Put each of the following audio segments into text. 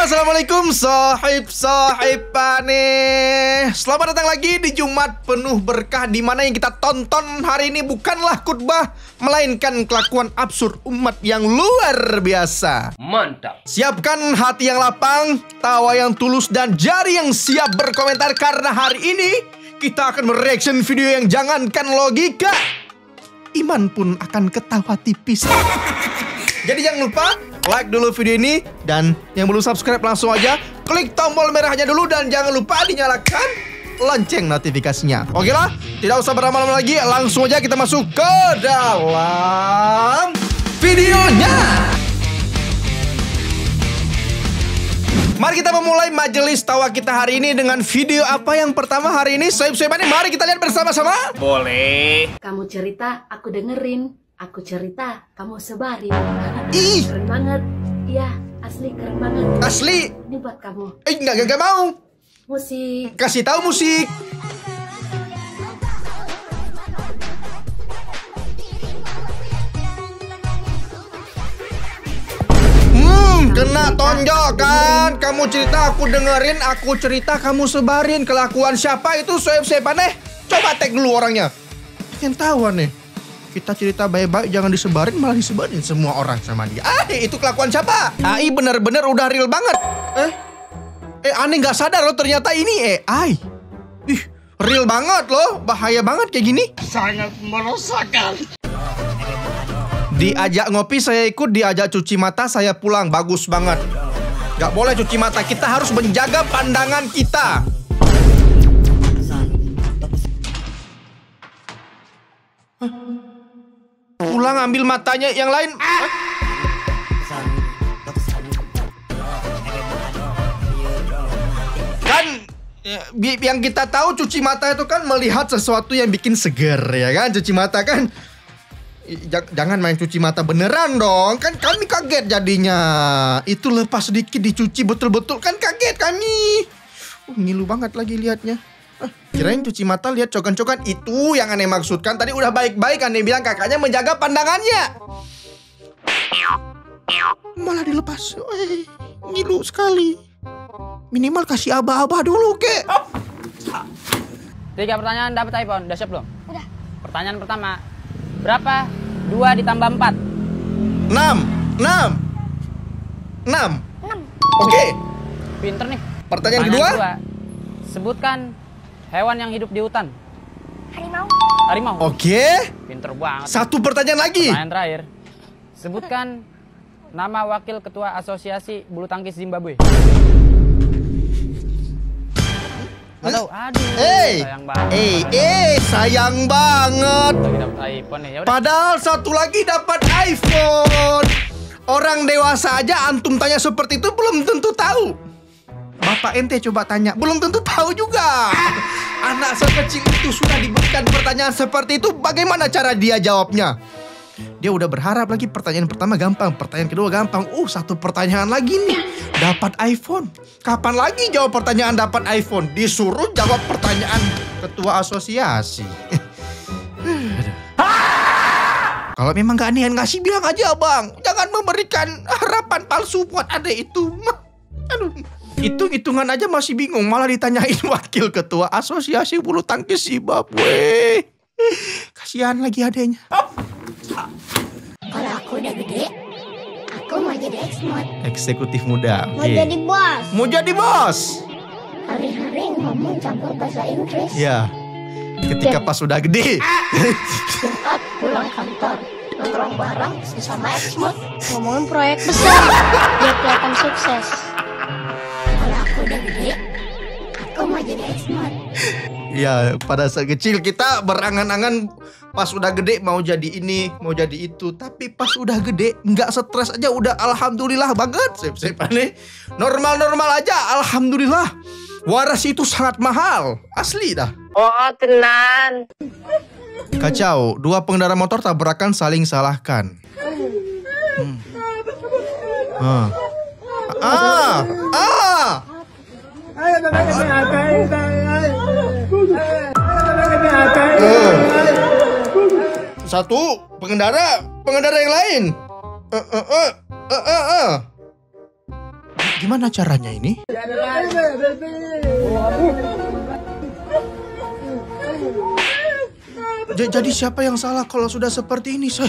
Assalamualaikum sahib-sahibane. Selamat datang lagi di Jumat penuh berkah, di mana yang kita tonton hari ini bukanlah khutbah, melainkan kelakuan absurd umat yang luar biasa. Mantap. Siapkan hati yang lapang, tawa yang tulus, dan jari yang siap berkomentar, karena hari ini kita akan mereaction video yang jangankan logika, iman pun akan ketawa tipis. Jadi jangan lupa like dulu video ini, dan yang belum subscribe langsung aja klik tombol merahnya dulu, dan jangan lupa dinyalakan lonceng notifikasinya. Oke lah, tidak usah berlama-lama lagi, langsung aja kita masuk ke dalam videonya. Mari kita memulai majelis tawa kita hari ini dengan video apa yang pertama hari ini. Sohib-sohibane, mari kita lihat bersama-sama. Boleh. Kamu cerita, aku dengerin. Aku cerita, kamu sebarin. Ih, keren banget. Iya, asli keren banget. asli. Ini buat kamu. Enggak mau. Musik. Kasih tahu musik. Kena tonjok kan. Kamu cerita, aku dengerin. Aku cerita, kamu sebarin. Kelakuan siapa itu, sohib-sohibane? Coba tag dulu orangnya. Pengen tahu nih. Kita cerita baik-baik, jangan disebarin, malah disebarin semua orang sama dia. Itu kelakuan siapa? AI bener-bener udah real banget. Aneh nggak sadar loh, ternyata ini AI. Ih, real banget loh, bahaya banget kayak gini. Sangat meresahkan. Diajak ngopi saya ikut, diajak cuci mata saya pulang. Bagus banget. Gak boleh cuci mata, kita harus menjaga pandangan kita. Pulang ambil matanya yang lain. Kan yang kita tahu cuci mata itu kan melihat sesuatu yang bikin seger, ya kan? Cuci mata kan. Jangan main cuci mata beneran dong. Kan kami kaget jadinya. Itu lepas sedikit dicuci betul-betul, kan kaget kami. Ngilu banget lagi liatnya. Kirain cuci mata lihat cokan-cokan. Itu yang aneh maksudkan. Tadi udah baik-baik aneh bilang kakaknya menjaga pandangannya, malah dilepas. Ngilu sekali. Minimal kasih abah-abah dulu kek. 3 pertanyaan dapat iPhone. Udah siap belum? Udah. Pertanyaan pertama, berapa 2 ditambah 4? 6. Oke. Pinter nih. Pertanyaan kedua. Sebutkan hewan yang hidup di hutan. Harimau. Oke. Pinter banget. 1 pertanyaan lagi. Pertanyaan terakhir, sebutkan nama wakil ketua asosiasi bulu tangkis Zimbabwe. Aduh, sayang banget. Sayang banget. Lagi dapat iPhone nih. Yaudah. Padahal satu lagi dapat iPhone. Orang dewasa aja antum tanya seperti itu belum tentu tahu. Bapak ente coba tanya, belum tentu tahu juga. Anak sekecil itu sudah diberikan pertanyaan seperti itu, bagaimana cara dia jawabnya? Dia udah berharap lagi pertanyaan pertama gampang, pertanyaan kedua gampang. 1 pertanyaan lagi nih, dapat iPhone. Kapan lagi jawab pertanyaan dapat iPhone? Disuruh jawab pertanyaan ketua asosiasi. Kalau memang gak niat ngasih, bilang aja bang. Jangan memberikan harapan palsu buat adek itu. Aduh. Hitung-hitungan aja masih bingung, malah ditanyain wakil ketua asosiasi bulu tangkis Zimbabwe. Kasihan lagi adanya. Kalau aku udah gede, aku mau jadi eksmod. Eksekutif muda. Mau jadi bos. Mau jadi bos. Hari-hari ngomong campur bahasa Inggris. Ya. Ketika pas udah gede. Jumat pulang kantor, nongkrong bareng sesama eksmod. Ngomongin proyek besar, biar kelihatan sukses. Kalau aku udah gede, aku mau jadi eksmod. Ya, pada saat kecil kita berangan-angan pas udah gede mau jadi ini, mau jadi itu. Tapi pas udah gede, nggak stres aja udah alhamdulillah banget. Sip-sip aneh. Normal-normal aja, alhamdulillah. Waras itu sangat mahal. Asli dah. Oh, tenan. Kacau, dua pengendara motor tabrakan saling salahkan. Satu pengendara yang lain. Gimana caranya ini? Jadi siapa yang salah kalau sudah seperti ini, say?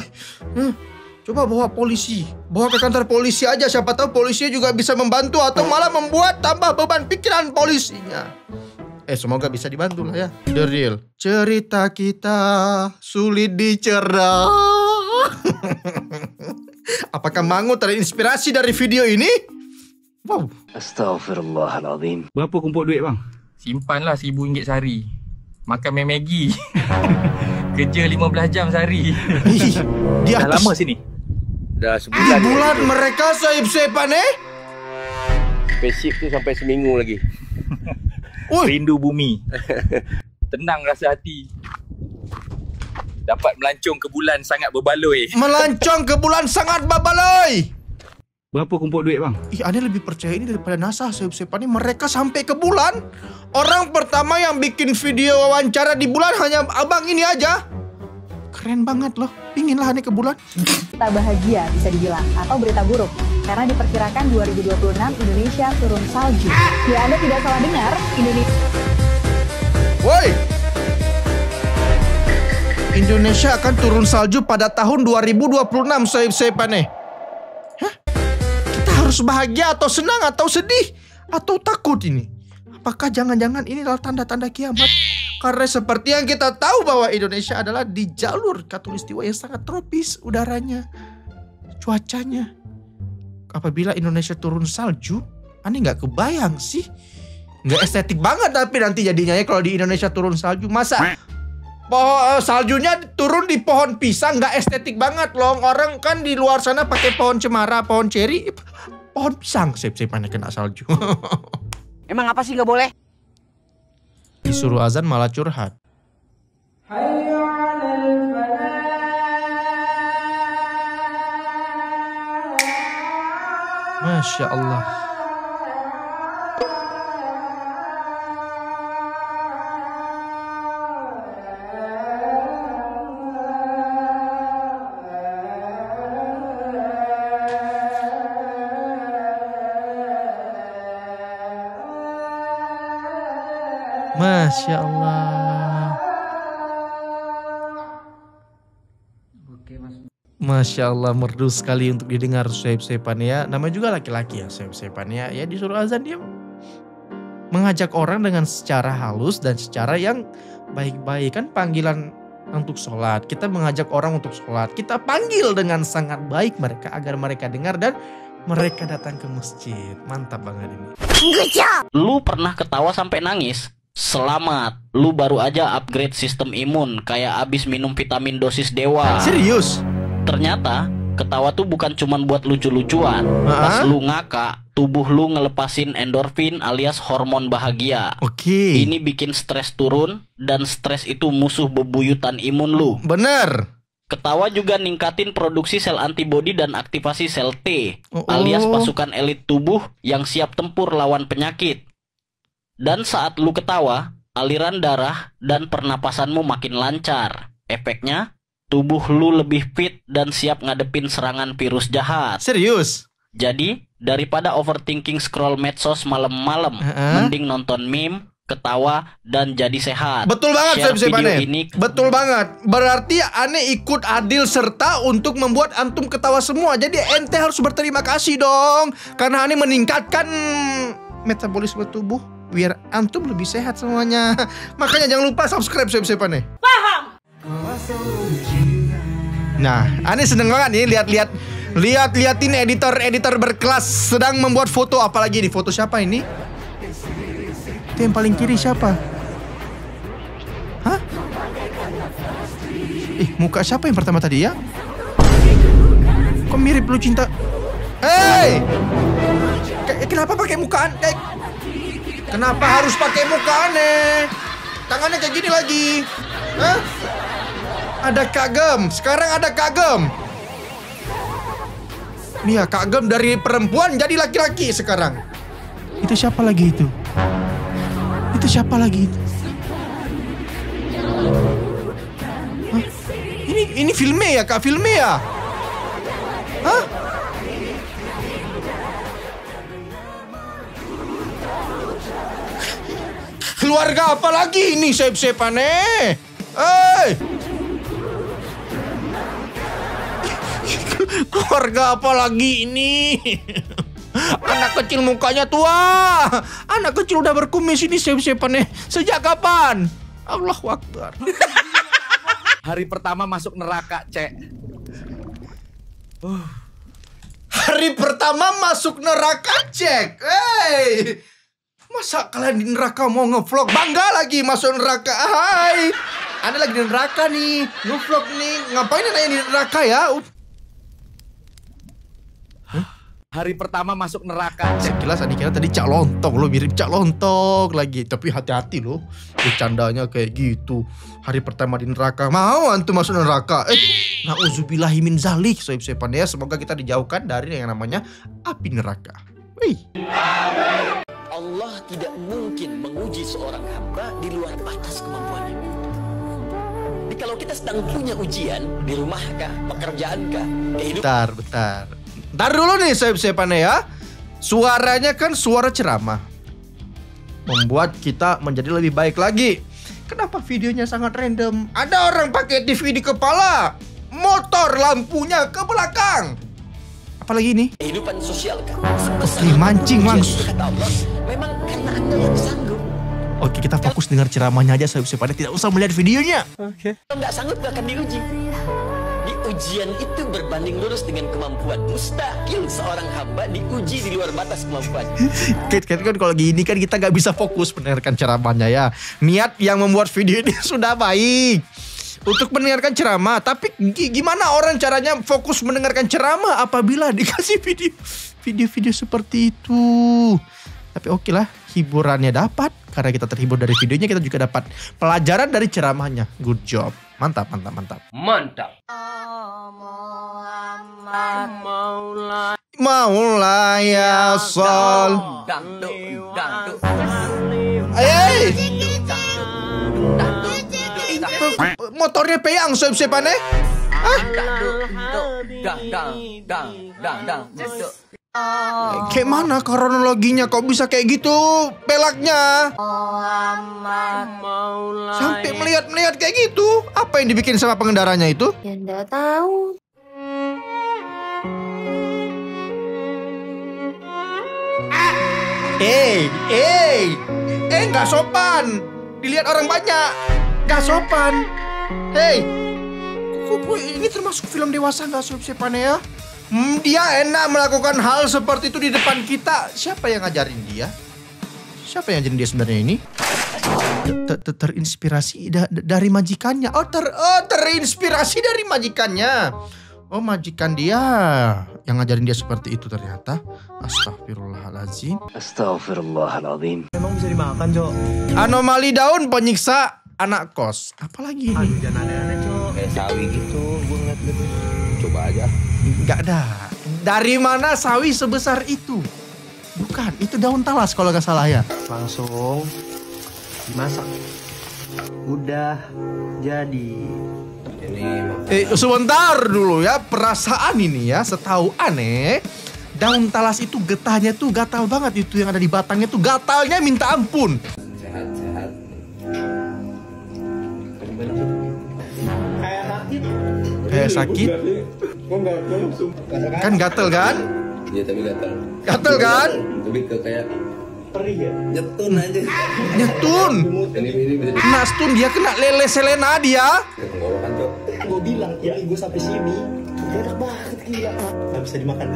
Coba bawa polisi, bawa ke kantor polisi aja. Siapa tahu polisi juga bisa membantu atau malah membuat tambah beban pikiran polisinya. Semoga bisa dibantu lah ya. The Real, cerita kita sulit dicerna. Apakah Mangu terinspirasi dari video ini? Wow. Astaghfirullahaladzim. Berapa kumpul duit bang? Simpanlah RM1,000 sehari. Makan Maggi. Kerja 15 jam sehari. Di atas. Dah lama sini? Dah sebulan. Bulan mereka sahib-sahiban Spaceship tu sampai seminggu lagi. Rindu bumi. Tenang rasa hati. Dapat melancong ke bulan sangat berbaloi. Melancong ke bulan sangat berbaloi. Berapa kumpul duit bang? Ane lebih percaya ini daripada NASA. Sahib-sahiban ini mereka sampai ke bulan. Orang pertama yang bikin video wawancara di bulan hanya abang ini aja. Keren banget loh. Pinginlah Ane ke bulan. Berita bahagia bisa dibilang atau berita buruk. Karena diperkirakan 2026 Indonesia turun salju. Ya, Anda tidak salah dengar, Indonesia. Woi. Indonesia akan turun salju pada tahun 2026, sahib-sahiban. Hah? Kita harus bahagia atau senang atau sedih atau takut ini? Apakah jangan-jangan ini adalah tanda-tanda kiamat? Karena seperti yang kita tahu bahwa Indonesia adalah di jalur khatulistiwa yang sangat tropis udaranya, cuacanya. Apabila Indonesia turun salju, Ane nggak kebayang sih. Nggak estetik banget tapi nanti jadinya ya kalau di Indonesia turun salju. Masa saljunya turun di pohon pisang, nggak estetik banget loh. Orang kan di luar sana pakai pohon cemara, pohon ceri, pohon pisang. Sip-sipannya kena salju. Emang apa sih nggak boleh? Disuruh azan malah curhat. Masya Allah. Masya Allah. Masya Allah, merdu sekali untuk didengar sahib-sahiban ya. Namanya juga laki-laki ya sahib-sahiban ya. Ya disuruh azan dia mengajak orang dengan secara halus dan secara yang baik-baik. Kan panggilan untuk sholat. Kita mengajak orang untuk sholat. Kita panggil dengan sangat baik mereka agar mereka dengar dan mereka datang ke masjid. Mantap banget ini. Lu pernah ketawa sampai nangis? Selamat, lu baru aja upgrade sistem imun kayak abis minum vitamin dosis dewa. Serius? Ternyata ketawa tuh bukan cuman buat lucu-lucuan. Pas lu ngakak, tubuh lu ngelepasin endorfin alias hormon bahagia. Oke. Ini bikin stres turun dan stres itu musuh bebuyutan imun lu. Bener. Ketawa juga ningkatin produksi sel antibodi dan aktivasi sel T alias pasukan elit tubuh yang siap tempur lawan penyakit. Dan saat lu ketawa, aliran darah dan pernapasanmu makin lancar. Efeknya, tubuh lu lebih fit dan siap ngadepin serangan virus jahat. Serius? Jadi, daripada overthinking scroll medsos malam-malam, mending nonton meme, ketawa, dan jadi sehat. Betul banget, Share video ini. Betul banget. Berarti Ane ikut adil serta untuk membuat antum ketawa semua. Jadi ente harus berterima kasih dong. Karena Ane meningkatkan metabolisme tubuh biar antum lebih sehat semuanya. Makanya jangan lupa subscribe sahib-sahiban. Paham? Nah, Ane seneng banget nih lihat-lihatin editor berkelas sedang membuat foto. Apalagi di foto siapa ini? Itu yang paling kiri siapa? Hah? Muka siapa yang pertama tadi ya? Kok mirip lu cinta? Hey! Kenapa pakai mukaan? Kenapa harus pakai muka aneh? Tangannya kayak gini lagi. Hah? Ada Kak Gem. Sekarang ada Kak Gem. Nih ya, Kak Gem dari perempuan jadi laki-laki sekarang. Itu siapa lagi itu? Itu siapa lagi itu? Hah? Ini filmnya ya, Kak? Filmnya ya? Hah? Keluarga apa lagi ini, Sep aneh? Hei! Keluarga apa lagi ini? Anak kecil mukanya tua. Anak kecil udah berkumis ini, Sep aneh. Sejak kapan? Allahu Akbar. Hari pertama masuk neraka, Cek. Hari pertama masuk neraka, Cek. Hey! Masa kalian di neraka mau ngevlog? Bangga lagi masuk neraka. Hai, Anda lagi di neraka nih, ngevlog nih. Ngapain Anda di neraka ya? Hari pertama masuk neraka. Sekilas Adi kira tadi Cak Lontong lo, mirip Cak Lontong lagi. Tapi hati-hati lo, bercandanya kayak gitu. Hari pertama di neraka, mau antum masuk neraka? Na'udzubillahi min zalik. Soib-soiban ya, semoga kita dijauhkan dari yang namanya api neraka. Wih. Allah tidak mungkin menguji seorang hamba di luar batas kemampuannya. Jadi kalau kita sedang punya ujian di rumahkah, pekerjaankah, kehidupan. Bentar. Ntar dulu nih soib-soibannya ya. Suaranya kan suara ceramah, membuat kita menjadi lebih baik lagi. Kenapa videonya sangat random? Ada orang pakai TV di kepala, motor lampunya ke belakang. Apalagi ini? Kehidupan sosial kan. Mancing langsung. Memang karena Anda yang sanggup. Oke, kita fokus dengar ceramahnya aja soib-soibannya, tidak usah melihat videonya. Oke. Kalau nggak sanggup gak akan diuji. Di ujian itu berbanding lurus dengan kemampuan. Mustahil seorang hamba diuji di luar batas kemampuan. Kan kalau gini kan kita nggak bisa fokus mendengarkan ceramahnya ya. Niat yang membuat video ini sudah baik untuk mendengarkan ceramah, tapi gimana orang caranya fokus mendengarkan ceramah apabila dikasih video seperti itu? Tapi oke lah, hiburannya dapat karena kita terhibur dari videonya, kita juga dapat pelajaran dari ceramahnya. Good job, mantap. Maula ya sol. Motornya peyang soib-soibannya. Kayak mana kronologinya kok bisa kayak gitu pelaknya? Sampai melihat kayak gitu. Apa yang dibikin sama pengendaranya itu? Ya nggak tahu. Nggak sopan. Dilihat orang banyak. Nggak sopan. Hei, ini termasuk film dewasa nggak soib-soibannya ya? Dia enak melakukan hal seperti itu di depan kita. Siapa yang ngajarin dia? Siapa yang ngajarin dia sebenarnya ini? Terinspirasi dari majikannya. Terinspirasi dari majikannya. Oh, majikan dia yang ngajarin dia seperti itu ternyata. Astagfirullahaladzim. Emang bisa dimakan, Cok? Anomali daun penyiksa anak kos. Apalagi ini? Jangan aneh-aneh, Cok. Kayak sawi gitu, gue ngeliat gitu. Coba aja. Enggak ada. Dari mana sawi sebesar itu? Bukan, itu daun talas kalau nggak salah ya. Langsung dimasak. Udah jadi. Sebentar dulu ya, perasaan ini ya, setahu aneh, daun talas itu getahnya tuh gatal banget, itu yang ada di batangnya tuh gatalnya minta ampun. Sehat. Kayak sakit. Kan gatel kan? Iya, tapi gatal. Gatel kan? Tapi kayak Perih ya? nyetun aja. Nyetun. Ini bisa Kena stun dia, kena lele Selena dia. tenggorokan, Cok. Gue bilang, ya gue sampai sini. Enak banget, gila. Gak bisa dimakan.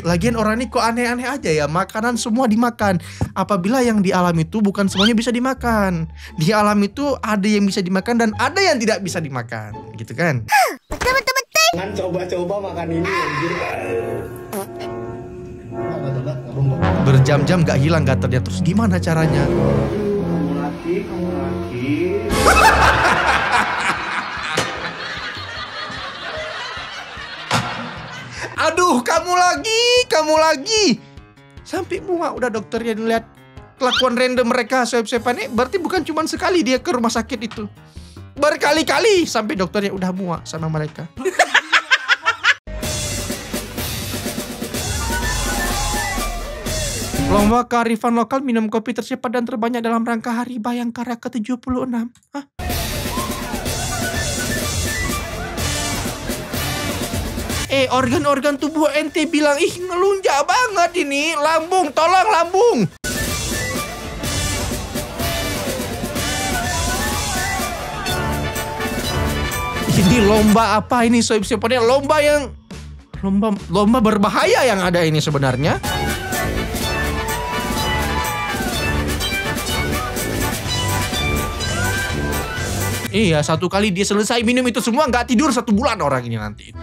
Lagian orang ini kok aneh-aneh aja ya, makanan semua dimakan. Apabila yang di alam itu bukan semuanya bisa dimakan. Di alam itu ada yang bisa dimakan dan ada yang tidak bisa dimakan. Gitu kan? Betul. Jangan coba-coba makan ini, anjir. berjam-jam gak hilang gatalnya. Terus gimana caranya? Kamu lagi. Aduh, kamu lagi. Sampai muak udah dokternya lihat kelakuan random mereka swab-swaban. Berarti bukan cuma sekali dia ke rumah sakit itu. Berkali-kali sampai dokternya udah muak sama mereka. Lomba kearifan lokal minum kopi tercepat dan terbanyak dalam rangka Hari Bayangkara ke-76. Hah? Organ-organ tubuh ente bilang, ih ngelunjak banget ini. Lambung, tolong lambung. Ini lomba apa ini? Sebenarnya lomba berbahaya yang ada ini sebenarnya. Iya, satu kali dia selesai minum itu semua nggak tidur 1 bulan orang ini nanti itu.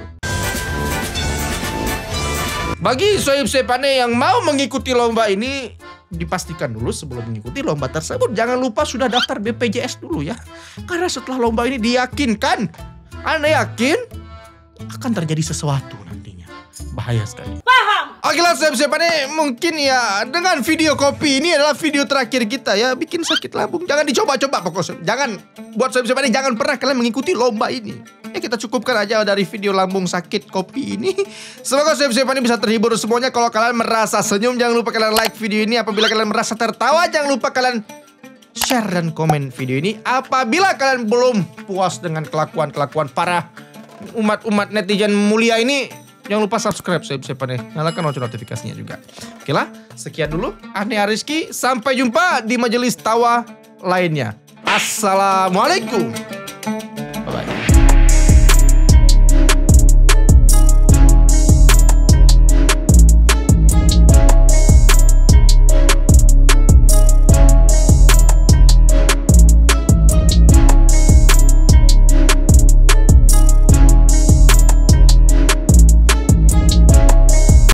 Bagi sohib-sohibane yang mau mengikuti lomba ini, dipastikan dulu sebelum mengikuti lomba tersebut jangan lupa sudah daftar BPJS dulu ya. Karena setelah lomba ini diyakinkan, Anda yakin akan terjadi sesuatu nantinya. Bahaya sekali. Paham? Oke lah sohib-sohibane, mungkin ya dengan video kopi ini adalah video terakhir kita ya. Bikin sakit lambung. Jangan dicoba-coba pokoknya. Jangan, buat sohib-sohibane jangan pernah kalian mengikuti lomba ini. Ya kita cukupkan aja dari video lambung sakit kopi ini. Semoga sohib-sohibane bisa terhibur semuanya. Kalau kalian merasa senyum, jangan lupa kalian like video ini. Apabila kalian merasa tertawa, jangan lupa kalian share dan komen video ini. Apabila kalian belum puas dengan kelakuan-kelakuan para umat-umat netizen mulia ini, jangan lupa subscribe sohib-sohibane. Nyalakan lonceng notifikasinya juga. Oke lah, sekian dulu. Ane Ariski, sampai jumpa di majelis tawa lainnya. Assalamualaikum.